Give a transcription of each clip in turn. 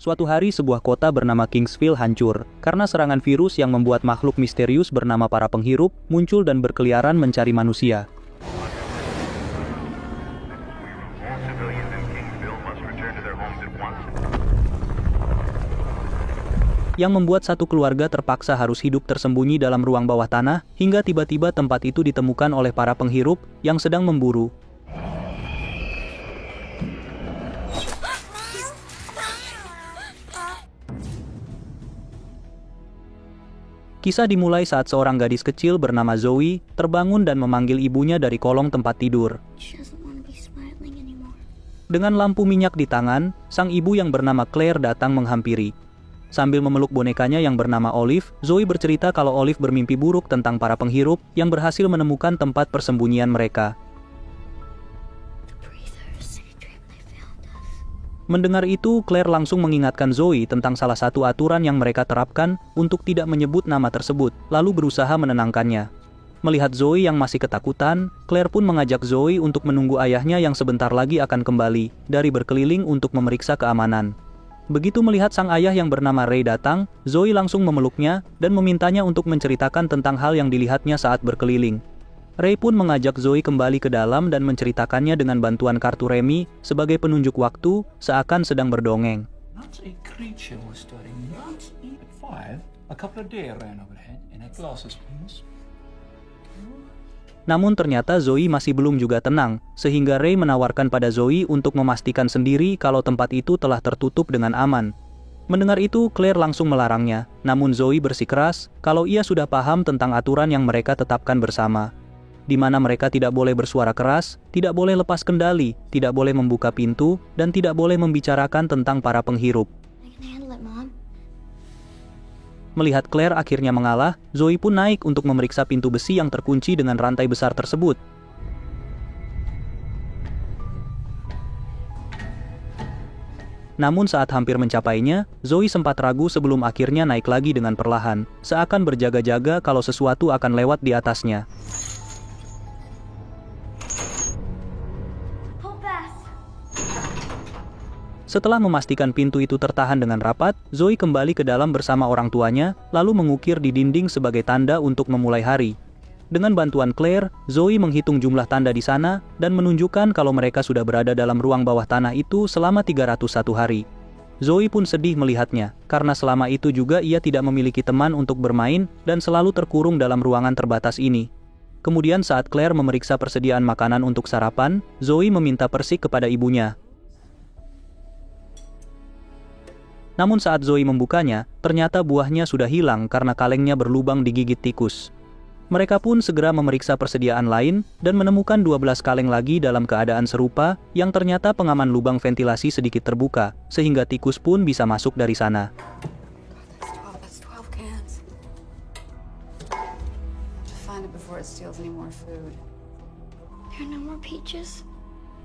Suatu hari sebuah kota bernama Kingsville hancur, karena serangan virus yang membuat makhluk misterius bernama para penghirup muncul dan berkeliaran mencari manusia. Yang membuat satu keluarga terpaksa harus hidup tersembunyi dalam ruang bawah tanah, hingga tiba-tiba tempat itu ditemukan oleh para penghirup yang sedang memburu. Kisah dimulai saat seorang gadis kecil bernama Zoe terbangun dan memanggil ibunya dari kolong tempat tidur. Dengan lampu minyak di tangan, sang ibu yang bernama Claire datang menghampiri. Sambil memeluk bonekanya yang bernama Olive, Zoe bercerita kalau Olive bermimpi buruk tentang para penghirup yang berhasil menemukan tempat persembunyian mereka. Mendengar itu, Claire langsung mengingatkan Zoe tentang salah satu aturan yang mereka terapkan untuk tidak menyebut nama tersebut, lalu berusaha menenangkannya. Melihat Zoe yang masih ketakutan, Claire pun mengajak Zoe untuk menunggu ayahnya yang sebentar lagi akan kembali, dari berkeliling untuk memeriksa keamanan. Begitu melihat sang ayah yang bernama Ray datang, Zoe langsung memeluknya dan memintanya untuk menceritakan tentang hal yang dilihatnya saat berkeliling. Ray pun mengajak Zoe kembali ke dalam dan menceritakannya dengan bantuan kartu remi sebagai penunjuk waktu, seakan sedang berdongeng. Namun ternyata Zoe masih belum juga tenang, sehingga Ray menawarkan pada Zoe untuk memastikan sendiri kalau tempat itu telah tertutup dengan aman. Mendengar itu, Claire langsung melarangnya, namun Zoe bersikeras kalau ia sudah paham tentang aturan yang mereka tetapkan bersama, di mana mereka tidak boleh bersuara keras, tidak boleh lepas kendali, tidak boleh membuka pintu, dan tidak boleh membicarakan tentang para penghirup. Melihat Claire akhirnya mengalah, Zoe pun naik untuk memeriksa pintu besi yang terkunci dengan rantai besar tersebut. Namun saat hampir mencapainya, Zoe sempat ragu sebelum akhirnya naik lagi dengan perlahan, seakan berjaga-jaga kalau sesuatu akan lewat di atasnya. Setelah memastikan pintu itu tertahan dengan rapat, Zoe kembali ke dalam bersama orang tuanya, lalu mengukir di dinding sebagai tanda untuk memulai hari. Dengan bantuan Claire, Zoe menghitung jumlah tanda di sana, dan menunjukkan kalau mereka sudah berada dalam ruang bawah tanah itu selama 301 hari. Zoe pun sedih melihatnya, karena selama itu juga ia tidak memiliki teman untuk bermain, dan selalu terkurung dalam ruangan terbatas ini. Kemudian saat Claire memeriksa persediaan makanan untuk sarapan, Zoe meminta persik kepada ibunya. Namun saat Zoe membukanya, ternyata buahnya sudah hilang karena kalengnya berlubang digigit tikus. Mereka pun segera memeriksa persediaan lain dan menemukan 12 kaleng lagi dalam keadaan serupa yang ternyata pengaman lubang ventilasi sedikit terbuka, sehingga tikus pun bisa masuk dari sana.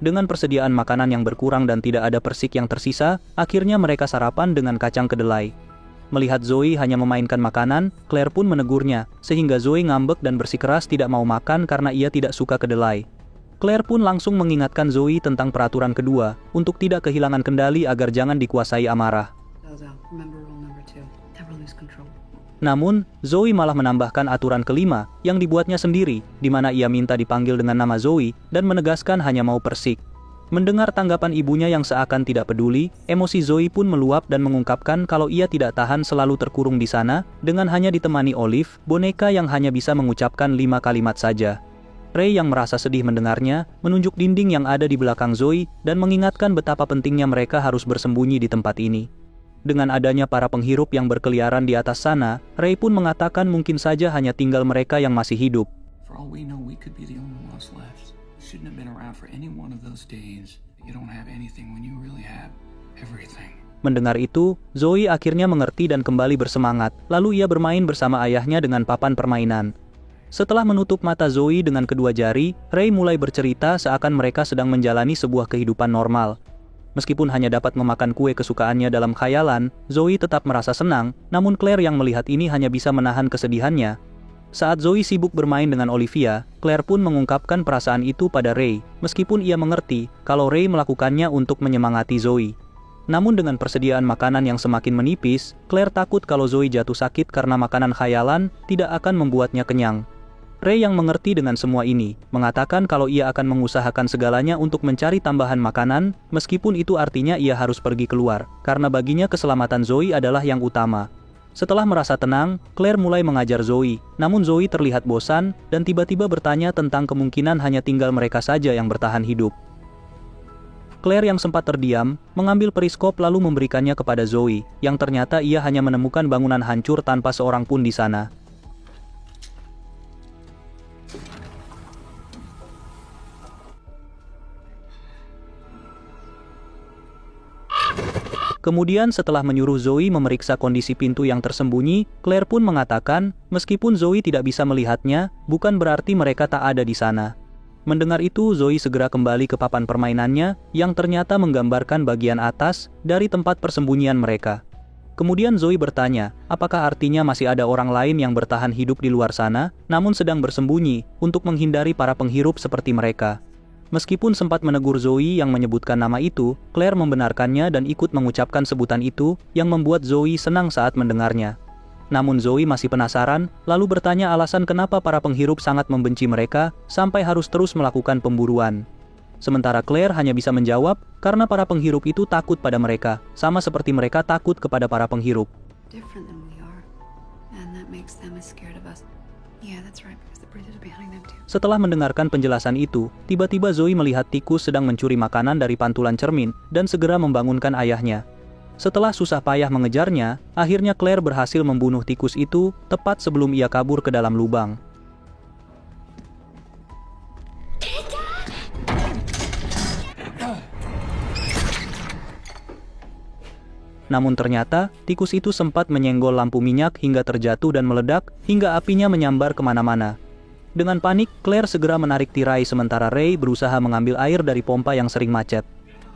Dengan persediaan makanan yang berkurang dan tidak ada persik yang tersisa, akhirnya mereka sarapan dengan kacang kedelai. Melihat Zoe hanya memainkan makanan, Claire pun menegurnya, sehingga Zoe ngambek dan bersikeras tidak mau makan karena ia tidak suka kedelai. Claire pun langsung mengingatkan Zoe tentang peraturan kedua, untuk tidak kehilangan kendali agar jangan dikuasai amarah. Namun, Zoe malah menambahkan aturan kelima yang dibuatnya sendiri, di mana ia minta dipanggil dengan nama Zoe dan menegaskan hanya mau persik. Mendengar tanggapan ibunya yang seakan tidak peduli, emosi Zoe pun meluap dan mengungkapkan kalau ia tidak tahan selalu terkurung di sana, dengan hanya ditemani Olive, boneka yang hanya bisa mengucapkan 5 kalimat saja. Ray yang merasa sedih mendengarnya, menunjuk dinding yang ada di belakang Zoe dan mengingatkan betapa pentingnya mereka harus bersembunyi di tempat ini. Dengan adanya para penghirup yang berkeliaran di atas sana, Ray pun mengatakan mungkin saja hanya tinggal mereka yang masih hidup. Mendengar itu, Zoe akhirnya mengerti dan kembali bersemangat, lalu ia bermain bersama ayahnya dengan papan permainan. Setelah menutup mata Zoe dengan kedua jari, Ray mulai bercerita seakan mereka sedang menjalani sebuah kehidupan normal. Meskipun hanya dapat memakan kue kesukaannya dalam khayalan, Zoe tetap merasa senang, namun Claire yang melihat ini hanya bisa menahan kesedihannya. Saat Zoe sibuk bermain dengan Olivia, Claire pun mengungkapkan perasaan itu pada Ray, meskipun ia mengerti kalau Ray melakukannya untuk menyemangati Zoe. Namun dengan persediaan makanan yang semakin menipis, Claire takut kalau Zoe jatuh sakit karena makanan khayalan tidak akan membuatnya kenyang. Ray yang mengerti dengan semua ini, mengatakan kalau ia akan mengusahakan segalanya untuk mencari tambahan makanan, meskipun itu artinya ia harus pergi keluar, karena baginya keselamatan Zoe adalah yang utama. Setelah merasa tenang, Claire mulai mengajar Zoe, namun Zoe terlihat bosan dan tiba-tiba bertanya tentang kemungkinan hanya tinggal mereka saja yang bertahan hidup. Claire yang sempat terdiam, mengambil periskop lalu memberikannya kepada Zoe, yang ternyata ia hanya menemukan bangunan hancur tanpa seorang pun di sana. Kemudian setelah menyuruh Zoe memeriksa kondisi pintu yang tersembunyi, Claire pun mengatakan, meskipun Zoe tidak bisa melihatnya, bukan berarti mereka tak ada di sana. Mendengar itu, Zoe segera kembali ke papan permainannya, yang ternyata menggambarkan bagian atas dari tempat persembunyian mereka. Kemudian Zoe bertanya, apakah artinya masih ada orang lain yang bertahan hidup di luar sana, namun sedang bersembunyi, untuk menghindari para penghirup seperti mereka. Meskipun sempat menegur Zoe yang menyebutkan nama itu, Claire membenarkannya dan ikut mengucapkan sebutan itu, yang membuat Zoe senang saat mendengarnya. Namun Zoe masih penasaran, lalu bertanya alasan kenapa para penghirup sangat membenci mereka, sampai harus terus melakukan pemburuan. Sementara Claire hanya bisa menjawab, karena para penghirup itu takut pada mereka, sama seperti mereka takut kepada para penghirup. Setelah mendengarkan penjelasan itu, tiba-tiba Zoe melihat tikus sedang mencuri makanan dari pantulan cermin, dan segera membangunkan ayahnya. Setelah susah payah mengejarnya, akhirnya Claire berhasil membunuh tikus itu, tepat sebelum ia kabur ke dalam lubang. Namun ternyata, tikus itu sempat menyenggol lampu minyak hingga terjatuh dan meledak, hingga apinya menyambar kemana-mana. Dengan panik, Claire segera menarik tirai sementara Ray berusaha mengambil air dari pompa yang sering macet.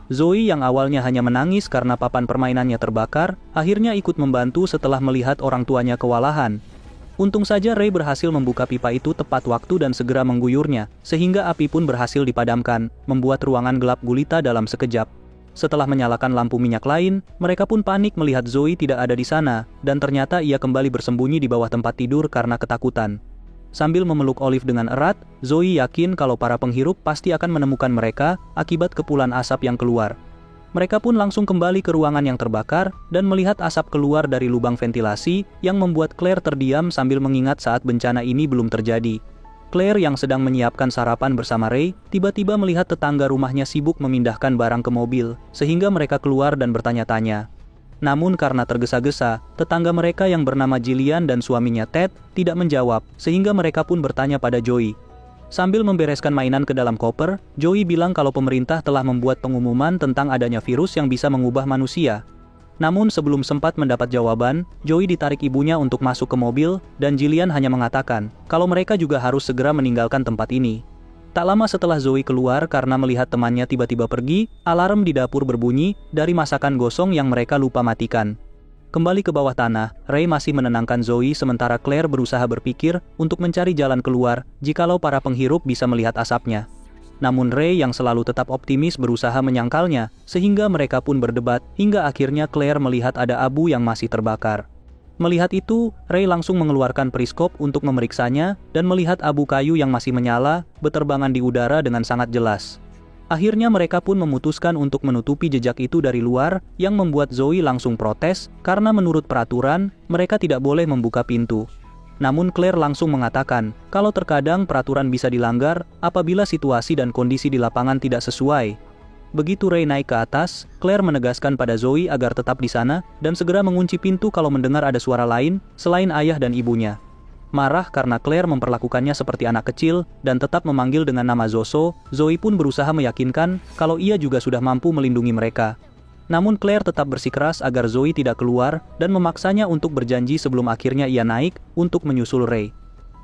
Zoe yang awalnya hanya menangis karena papan permainannya terbakar, akhirnya ikut membantu setelah melihat orang tuanya kewalahan. Untung saja Ray berhasil membuka pipa itu tepat waktu dan segera mengguyurnya, sehingga api pun berhasil dipadamkan, membuat ruangan gelap gulita dalam sekejap. Setelah menyalakan lampu minyak lain, mereka pun panik melihat Zoe tidak ada di sana, dan ternyata ia kembali bersembunyi di bawah tempat tidur karena ketakutan. Sambil memeluk Olive dengan erat, Zoe yakin kalau para penghirup pasti akan menemukan mereka akibat kepulan asap yang keluar. Mereka pun langsung kembali ke ruangan yang terbakar dan melihat asap keluar dari lubang ventilasi yang membuat Claire terdiam sambil mengingat saat bencana ini belum terjadi. Claire yang sedang menyiapkan sarapan bersama Ray, tiba-tiba melihat tetangga rumahnya sibuk memindahkan barang ke mobil, sehingga mereka keluar dan bertanya-tanya. Namun karena tergesa-gesa, tetangga mereka yang bernama Jillian dan suaminya Ted tidak menjawab, sehingga mereka pun bertanya pada Joey. Sambil membereskan mainan ke dalam koper, Joey bilang kalau pemerintah telah membuat pengumuman tentang adanya virus yang bisa mengubah manusia. Namun sebelum sempat mendapat jawaban, Joey ditarik ibunya untuk masuk ke mobil, dan Jillian hanya mengatakan kalau mereka juga harus segera meninggalkan tempat ini. Tak lama setelah Zoe keluar karena melihat temannya tiba-tiba pergi, alarm di dapur berbunyi dari masakan gosong yang mereka lupa matikan. Kembali ke bawah tanah, Ray masih menenangkan Zoe sementara Claire berusaha berpikir untuk mencari jalan keluar jikalau para penghirup bisa melihat asapnya. Namun Ray yang selalu tetap optimis berusaha menyangkalnya, sehingga mereka pun berdebat hingga akhirnya Claire melihat ada abu yang masih terbakar. Melihat itu, Ray langsung mengeluarkan periskop untuk memeriksanya dan melihat abu kayu yang masih menyala beterbangan di udara dengan sangat jelas. Akhirnya mereka pun memutuskan untuk menutupi jejak itu dari luar, yang membuat Zoe langsung protes karena menurut peraturan, mereka tidak boleh membuka pintu. Namun Claire langsung mengatakan kalau terkadang peraturan bisa dilanggar apabila situasi dan kondisi di lapangan tidak sesuai. Begitu Ray naik ke atas, Claire menegaskan pada Zoe agar tetap di sana dan segera mengunci pintu kalau mendengar ada suara lain selain ayah dan ibunya. Marah karena Claire memperlakukannya seperti anak kecil dan tetap memanggil dengan nama Zoso, Zoe pun berusaha meyakinkan kalau ia juga sudah mampu melindungi mereka. Namun Claire tetap bersikeras agar Zoe tidak keluar dan memaksanya untuk berjanji sebelum akhirnya ia naik untuk menyusul Ray.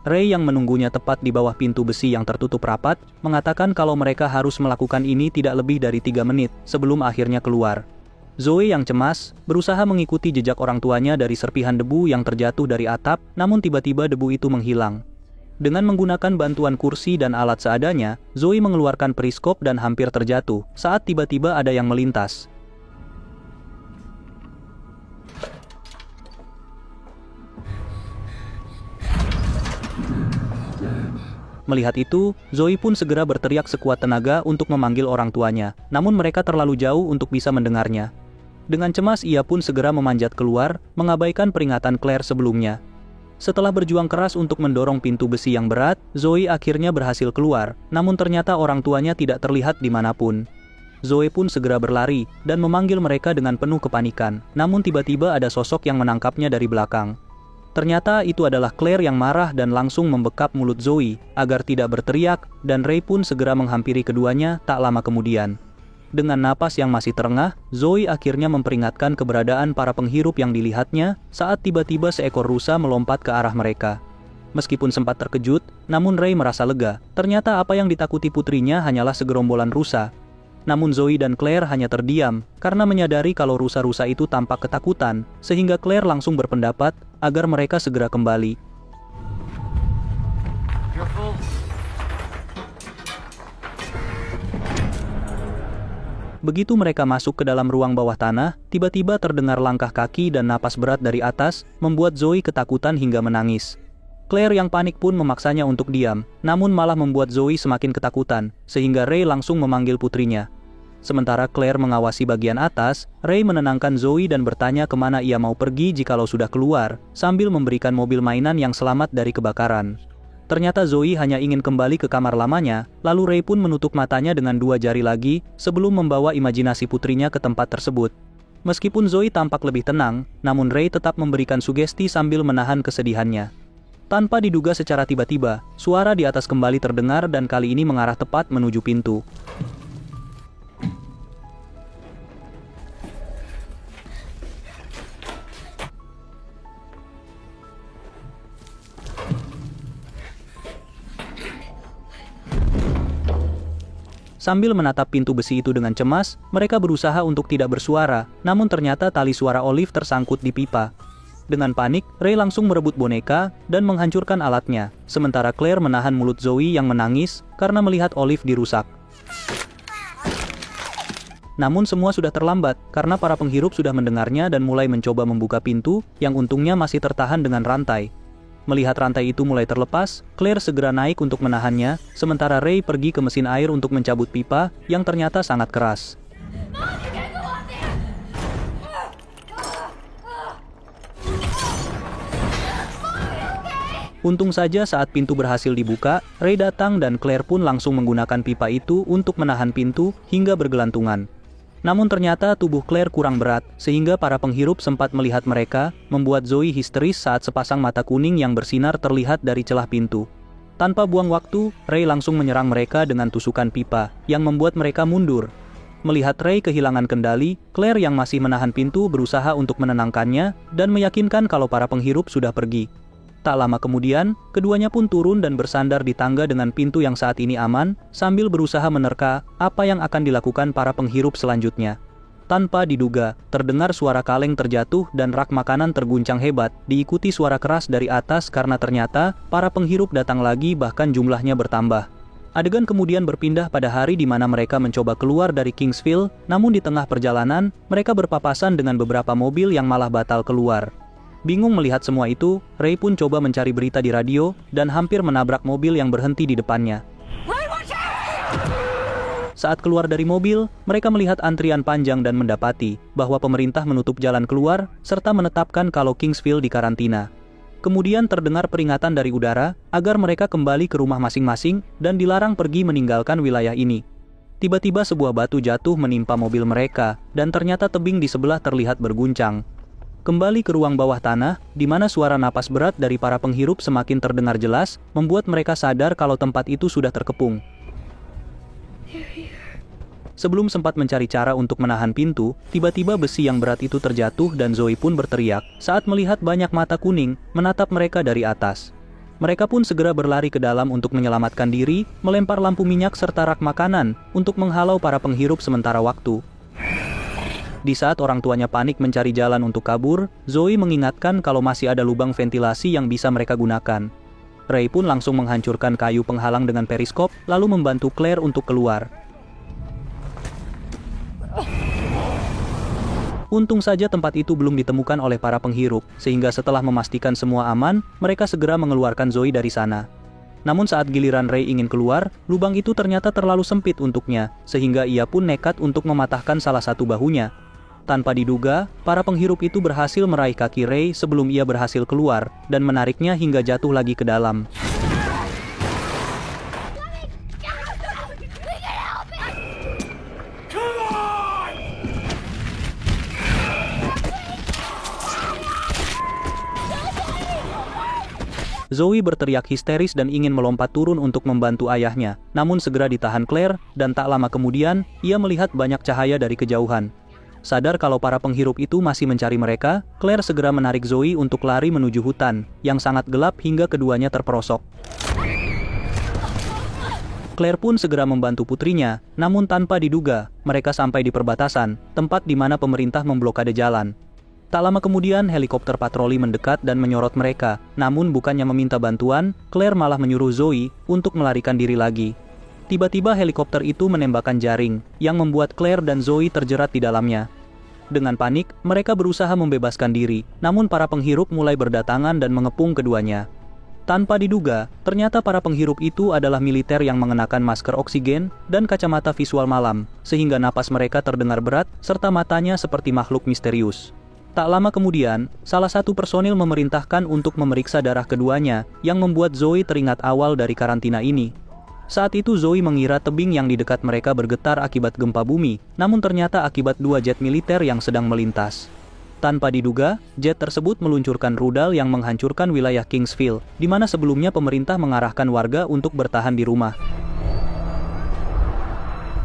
Ray yang menunggunya tepat di bawah pintu besi yang tertutup rapat, mengatakan kalau mereka harus melakukan ini tidak lebih dari 3 menit sebelum akhirnya keluar. Zoe yang cemas, berusaha mengikuti jejak orang tuanya dari serpihan debu yang terjatuh dari atap, namun tiba-tiba debu itu menghilang. Dengan menggunakan bantuan kursi dan alat seadanya, Zoe mengeluarkan periskop dan hampir terjatuh, saat tiba-tiba ada yang melintas. Melihat itu, Zoe pun segera berteriak sekuat tenaga untuk memanggil orang tuanya, namun mereka terlalu jauh untuk bisa mendengarnya. Dengan cemas ia pun segera memanjat keluar, mengabaikan peringatan Claire sebelumnya. Setelah berjuang keras untuk mendorong pintu besi yang berat, Zoe akhirnya berhasil keluar, namun ternyata orang tuanya tidak terlihat dimanapun. Zoe pun segera berlari, dan memanggil mereka dengan penuh kepanikan, namun tiba-tiba ada sosok yang menangkapnya dari belakang. Ternyata itu adalah Claire yang marah dan langsung membekap mulut Zoe, agar tidak berteriak, dan Ray pun segera menghampiri keduanya tak lama kemudian. Dengan napas yang masih terengah, Zoe akhirnya memperingatkan keberadaan para penghirup yang dilihatnya saat tiba-tiba seekor rusa melompat ke arah mereka. Meskipun sempat terkejut, namun Ray merasa lega, ternyata apa yang ditakuti putrinya hanyalah segerombolan rusa. Namun Zoe dan Claire hanya terdiam karena menyadari kalau rusa-rusa itu tampak ketakutan, sehingga Claire langsung berpendapat agar mereka segera kembali. Begitu mereka masuk ke dalam ruang bawah tanah, tiba-tiba terdengar langkah kaki dan napas berat dari atas, membuat Zoe ketakutan hingga menangis. Claire yang panik pun memaksanya untuk diam, namun malah membuat Zoe semakin ketakutan, sehingga Ray langsung memanggil putrinya. Sementara Claire mengawasi bagian atas, Ray menenangkan Zoe dan bertanya kemana ia mau pergi jikalau sudah keluar, sambil memberikan mobil mainan yang selamat dari kebakaran. Ternyata Zoe hanya ingin kembali ke kamar lamanya, lalu Ray pun menutup matanya dengan 2 jari lagi, sebelum membawa imajinasi putrinya ke tempat tersebut. Meskipun Zoe tampak lebih tenang, namun Ray tetap memberikan sugesti sambil menahan kesedihannya. Tanpa diduga secara tiba-tiba, suara di atas kembali terdengar dan kali ini mengarah tepat menuju pintu. Sambil menatap pintu besi itu dengan cemas, mereka berusaha untuk tidak bersuara, namun ternyata tali suara Olive tersangkut di pipa. Dengan panik, Ray langsung merebut boneka dan menghancurkan alatnya, sementara Claire menahan mulut Zoe yang menangis karena melihat Olive dirusak. Namun semua sudah terlambat, karena para penghirup sudah mendengarnya dan mulai mencoba membuka pintu, yang untungnya masih tertahan dengan rantai. Melihat rantai itu mulai terlepas, Claire segera naik untuk menahannya, sementara Ray pergi ke mesin air untuk mencabut pipa, yang ternyata sangat keras. Untung saja saat pintu berhasil dibuka, Ray datang dan Claire pun langsung menggunakan pipa itu untuk menahan pintu hingga bergelantungan. Namun ternyata tubuh Claire kurang berat, sehingga para penghirup sempat melihat mereka, membuat Zoe histeris saat sepasang mata kuning yang bersinar terlihat dari celah pintu. Tanpa buang waktu, Ray langsung menyerang mereka dengan tusukan pipa, yang membuat mereka mundur. Melihat Ray kehilangan kendali, Claire yang masih menahan pintu berusaha untuk menenangkannya, dan meyakinkan kalau para penghirup sudah pergi. Tak lama kemudian, keduanya pun turun dan bersandar di tangga dengan pintu yang saat ini aman, sambil berusaha menerka apa yang akan dilakukan para penghirup selanjutnya. Tanpa diduga, terdengar suara kaleng terjatuh dan rak makanan terguncang hebat, diikuti suara keras dari atas karena ternyata para penghirup datang lagi bahkan jumlahnya bertambah. Adegan kemudian berpindah pada hari di mana mereka mencoba keluar dari Kingsville, namun di tengah perjalanan, mereka berpapasan dengan beberapa mobil yang malah batal keluar. Bingung melihat semua itu, Ray pun coba mencari berita di radio dan hampir menabrak mobil yang berhenti di depannya. Saat keluar dari mobil, mereka melihat antrian panjang dan mendapati bahwa pemerintah menutup jalan keluar serta menetapkan kalau Kingsville dikarantina. Kemudian terdengar peringatan dari udara agar mereka kembali ke rumah masing-masing dan dilarang pergi meninggalkan wilayah ini. Tiba-tiba sebuah batu jatuh menimpa mobil mereka dan ternyata tebing di sebelah terlihat berguncang. Kembali ke ruang bawah tanah, di mana suara napas berat dari para penghirup semakin terdengar jelas, membuat mereka sadar kalau tempat itu sudah terkepung. Sebelum sempat mencari cara untuk menahan pintu, tiba-tiba besi yang berat itu terjatuh dan Zoe pun berteriak saat melihat banyak mata kuning menatap mereka dari atas. Mereka pun segera berlari ke dalam untuk menyelamatkan diri, melempar lampu minyak serta rak makanan untuk menghalau para penghirup sementara waktu. Di saat orang tuanya panik mencari jalan untuk kabur, Zoe mengingatkan kalau masih ada lubang ventilasi yang bisa mereka gunakan. Ray pun langsung menghancurkan kayu penghalang dengan periskop, lalu membantu Claire untuk keluar. Untung saja tempat itu belum ditemukan oleh para penghirup, sehingga setelah memastikan semua aman, mereka segera mengeluarkan Zoe dari sana. Namun saat giliran Ray ingin keluar, lubang itu ternyata terlalu sempit untuknya, sehingga ia pun nekat untuk mematahkan salah satu bahunya. Tanpa diduga, para penghirup itu berhasil meraih kaki Ray sebelum ia berhasil keluar, dan menariknya hingga jatuh lagi ke dalam. Zoe berteriak histeris dan ingin melompat turun untuk membantu ayahnya, namun segera ditahan Claire, dan tak lama kemudian, ia melihat banyak cahaya dari kejauhan. Sadar kalau para penghirup itu masih mencari mereka, Claire segera menarik Zoe untuk lari menuju hutan, yang sangat gelap hingga keduanya terperosok. Claire pun segera membantu putrinya, namun tanpa diduga, mereka sampai di perbatasan, tempat di mana pemerintah memblokade jalan. Tak lama kemudian helikopter patroli mendekat dan menyorot mereka, namun bukannya meminta bantuan, Claire malah menyuruh Zoe untuk melarikan diri lagi. Tiba-tiba helikopter itu menembakkan jaring, yang membuat Claire dan Zoe terjerat di dalamnya. Dengan panik, mereka berusaha membebaskan diri, namun para penghirup mulai berdatangan dan mengepung keduanya. Tanpa diduga, ternyata para penghirup itu adalah militer yang mengenakan masker oksigen dan kacamata visual malam, sehingga napas mereka terdengar berat serta matanya seperti makhluk misterius. Tak lama kemudian, salah satu personil memerintahkan untuk memeriksa darah keduanya, yang membuat Zoe teringat awal dari karantina ini. Saat itu Zoe mengira tebing yang di dekat mereka bergetar akibat gempa bumi, namun ternyata akibat 2 jet militer yang sedang melintas. Tanpa diduga, jet tersebut meluncurkan rudal yang menghancurkan wilayah Kingsville, di mana sebelumnya pemerintah mengarahkan warga untuk bertahan di rumah.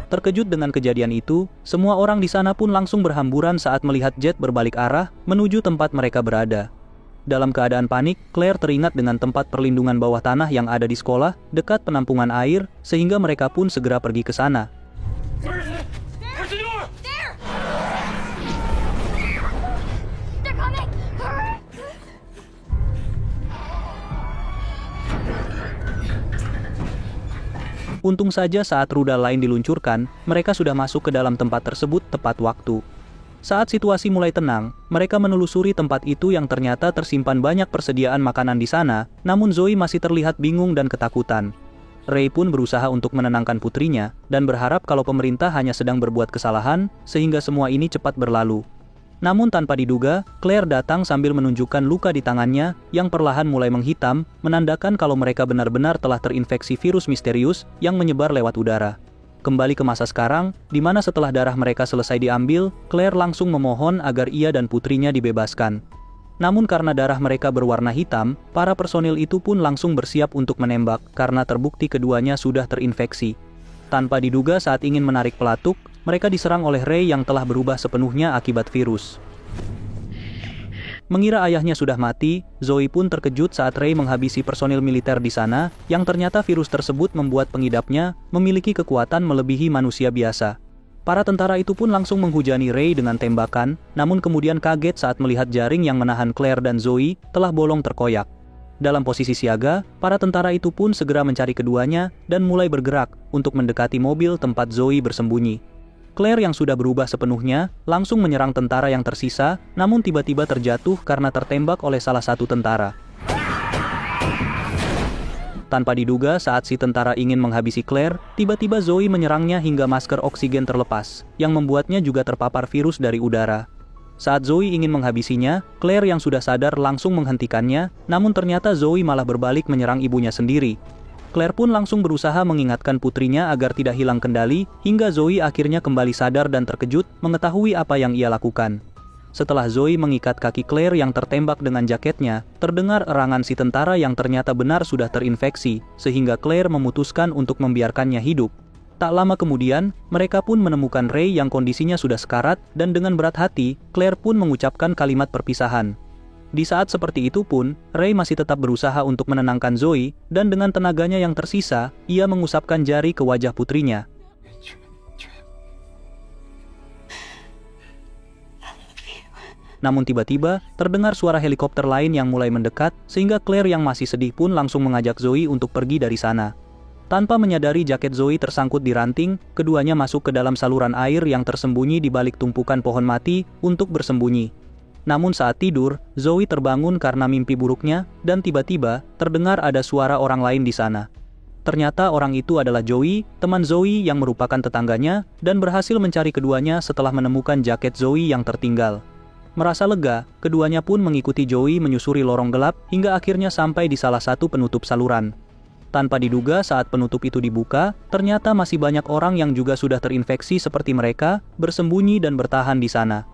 Terkejut dengan kejadian itu, semua orang di sana pun langsung berhamburan saat melihat jet berbalik arah menuju tempat mereka berada. Dalam keadaan panik, Claire teringat dengan tempat perlindungan bawah tanah yang ada di sekolah, dekat penampungan air, sehingga mereka pun segera pergi ke sana. Untung saja saat rudal lain diluncurkan, mereka sudah masuk ke dalam tempat tersebut tepat waktu. Saat situasi mulai tenang, mereka menelusuri tempat itu yang ternyata tersimpan banyak persediaan makanan di sana, namun Zoe masih terlihat bingung dan ketakutan. Ray pun berusaha untuk menenangkan putrinya, dan berharap kalau pemerintah hanya sedang berbuat kesalahan, sehingga semua ini cepat berlalu. Namun tanpa diduga, Claire datang sambil menunjukkan luka di tangannya yang perlahan mulai menghitam, menandakan kalau mereka benar-benar telah terinfeksi virus misterius yang menyebar lewat udara. Kembali ke masa sekarang, di mana setelah darah mereka selesai diambil, Claire langsung memohon agar ia dan putrinya dibebaskan. Namun karena darah mereka berwarna hitam, para personil itu pun langsung bersiap untuk menembak karena terbukti keduanya sudah terinfeksi. Tanpa diduga saat ingin menarik pelatuk, mereka diserang oleh Ray yang telah berubah sepenuhnya akibat virus. Mengira ayahnya sudah mati, Zoe pun terkejut saat Ray menghabisi personil militer di sana, yang ternyata virus tersebut membuat pengidapnya memiliki kekuatan melebihi manusia biasa. Para tentara itu pun langsung menghujani Ray dengan tembakan, namun kemudian kaget saat melihat jaring yang menahan Claire dan Zoe telah bolong terkoyak. Dalam posisi siaga, para tentara itu pun segera mencari keduanya dan mulai bergerak untuk mendekati mobil tempat Zoe bersembunyi. Claire yang sudah berubah sepenuhnya langsung menyerang tentara yang tersisa, namun tiba-tiba terjatuh karena tertembak oleh salah satu tentara. Tanpa diduga saat si tentara ingin menghabisi Claire, tiba-tiba Zoe menyerangnya hingga masker oksigen terlepas, yang membuatnya juga terpapar virus dari udara. Saat Zoe ingin menghabisinya, Claire yang sudah sadar langsung menghentikannya, namun ternyata Zoe malah berbalik menyerang ibunya sendiri. Claire pun langsung berusaha mengingatkan putrinya agar tidak hilang kendali, hingga Zoe akhirnya kembali sadar dan terkejut mengetahui apa yang ia lakukan. Setelah Zoe mengikat kaki Claire yang tertembak dengan jaketnya, terdengar erangan si tentara yang ternyata benar sudah terinfeksi, sehingga Claire memutuskan untuk membiarkannya hidup. Tak lama kemudian, mereka pun menemukan Ray yang kondisinya sudah sekarat, dan dengan berat hati, Claire pun mengucapkan kalimat perpisahan. Di saat seperti itu pun, Ray masih tetap berusaha untuk menenangkan Zoe, dan dengan tenaganya yang tersisa, ia mengusapkan jari ke wajah putrinya. Namun tiba-tiba, terdengar suara helikopter lain yang mulai mendekat, sehingga Claire yang masih sedih pun langsung mengajak Zoe untuk pergi dari sana. Tanpa menyadari jaket Zoe tersangkut di ranting, keduanya masuk ke dalam saluran air yang tersembunyi di balik tumpukan pohon mati untuk bersembunyi. Namun saat tidur, Zoe terbangun karena mimpi buruknya, dan tiba-tiba terdengar ada suara orang lain di sana. Ternyata orang itu adalah Joey, teman Zoe yang merupakan tetangganya, dan berhasil mencari keduanya setelah menemukan jaket Zoe yang tertinggal. Merasa lega, keduanya pun mengikuti Joey menyusuri lorong gelap hingga akhirnya sampai di salah satu penutup saluran. Tanpa diduga saat penutup itu dibuka, ternyata masih banyak orang yang juga sudah terinfeksi seperti mereka, bersembunyi dan bertahan di sana.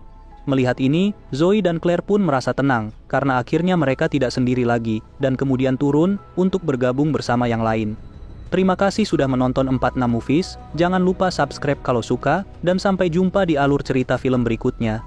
Melihat ini, Zoe dan Claire pun merasa tenang, karena akhirnya mereka tidak sendiri lagi, dan kemudian turun untuk bergabung bersama yang lain. Terima kasih sudah menonton 46 Movies, jangan lupa subscribe kalau suka, dan sampai jumpa di alur cerita film berikutnya.